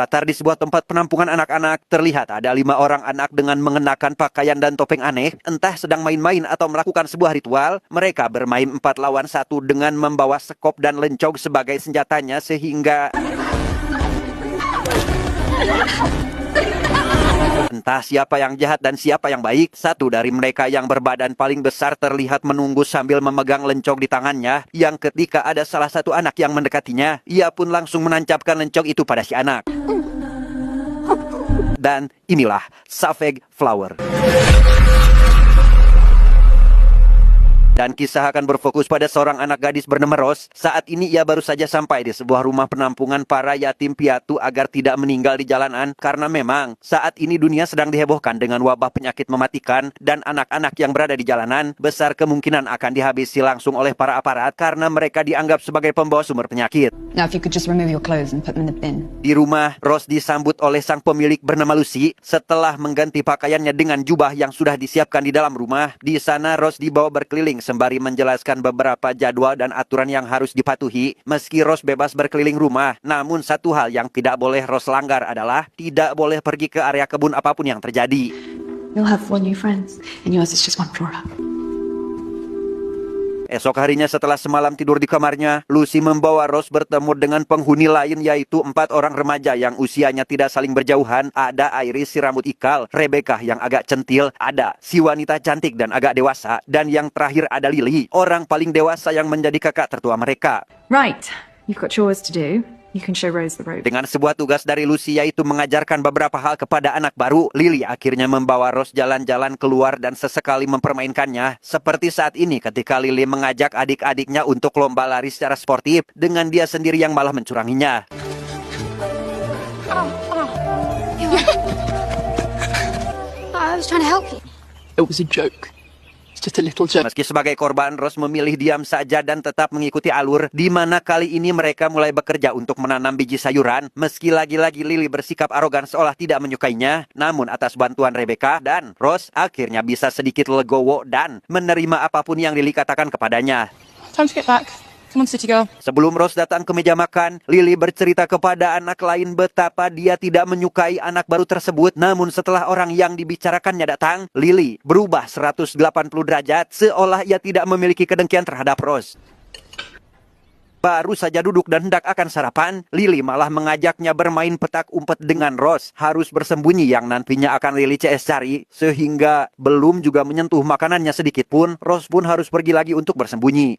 Terdatar di sebuah tempat penampungan anak-anak, terlihat ada 5 orang anak dengan mengenakan pakaian dan topeng aneh, entah sedang main-main atau melakukan sebuah ritual. Mereka bermain 4 lawan 1 dengan membawa sekop dan lencong sebagai senjatanya sehingga entah siapa yang jahat dan siapa yang baik. Satu dari mereka yang berbadan paling besar terlihat menunggu sambil memegang lencong di tangannya, yang ketika ada salah satu anak yang mendekatinya, ia pun langsung menancapkan lencong itu pada si anak. Dan inilah Savage Flower. Dan kisah akan berfokus pada seorang anak gadis bernama Rose. Saat ini ia baru saja sampai di sebuah rumah penampungan para yatim piatu agar tidak meninggal di jalanan. Karena memang saat ini dunia sedang dihebohkan dengan wabah penyakit mematikan. Dan anak-anak yang berada di jalanan besar kemungkinan akan dihabisi langsung oleh para aparat karena mereka dianggap sebagai pembawa sumber penyakit. Now if you could just remove your clothes and put them in the bin. Di rumah, Rose disambut oleh sang pemilik bernama Lucy. Setelah mengganti pakaiannya dengan jubah yang sudah disiapkan di dalam rumah, di sana Rose dibawa berkeliling sembari menjelaskan beberapa jadwal dan aturan yang harus dipatuhi. Meski Rose bebas berkeliling rumah, namun satu hal yang tidak boleh Rose langgar adalah tidak boleh pergi ke area kebun apapun yang terjadi. You'll have 4 new friends, and yours is just 1 floor up. Esok harinya setelah semalam tidur di kamarnya, Lucy membawa Rose bertemu dengan penghuni lain, yaitu 4 orang remaja yang usianya tidak saling berjauhan. Ada Iris si rambut ikal, Rebecca yang agak centil, ada si wanita cantik dan agak dewasa, dan yang terakhir ada Lily, orang paling dewasa yang menjadi kakak tertua mereka. Right, you've got chores to do. You can show Rose the rope. Dengan sebuah tugas dari Lucy yaitu mengajarkan beberapa hal kepada anak baru, Lily akhirnya membawa Rose jalan-jalan keluar dan sesekali mempermainkannya. Seperti saat ini ketika Lily mengajak adik-adiknya untuk lomba lari secara sportif, dengan dia sendiri yang malah mencuranginya. I was trying to help you. It was a joke. It's just a little joke. Meski sebagai korban, Rose memilih diam saja dan tetap mengikuti alur, di mana kali ini mereka mulai bekerja untuk menanam biji sayuran. Meski lagi-lagi Lily bersikap arogan seolah tidak menyukainya, namun atas bantuan Rebecca dan Rose akhirnya bisa sedikit legowo dan menerima apapun yang Lily katakan kepadanya. Time to get back. Come on, city girl. Sebelum Rose datang ke meja makan, Lily bercerita kepada anak lain betapa dia tidak menyukai anak baru tersebut. Namun setelah orang yang dibicarakannya datang, Lily berubah 180 derajat seolah ia tidak memiliki kedengkian terhadap Rose. Baru saja duduk dan hendak akan sarapan, Lily malah mengajaknya bermain petak umpet dengan Rose. Harus bersembunyi yang nantinya akan Lily CS cari, sehingga belum juga menyentuh makanannya sedikit pun, Rose pun harus pergi lagi untuk bersembunyi.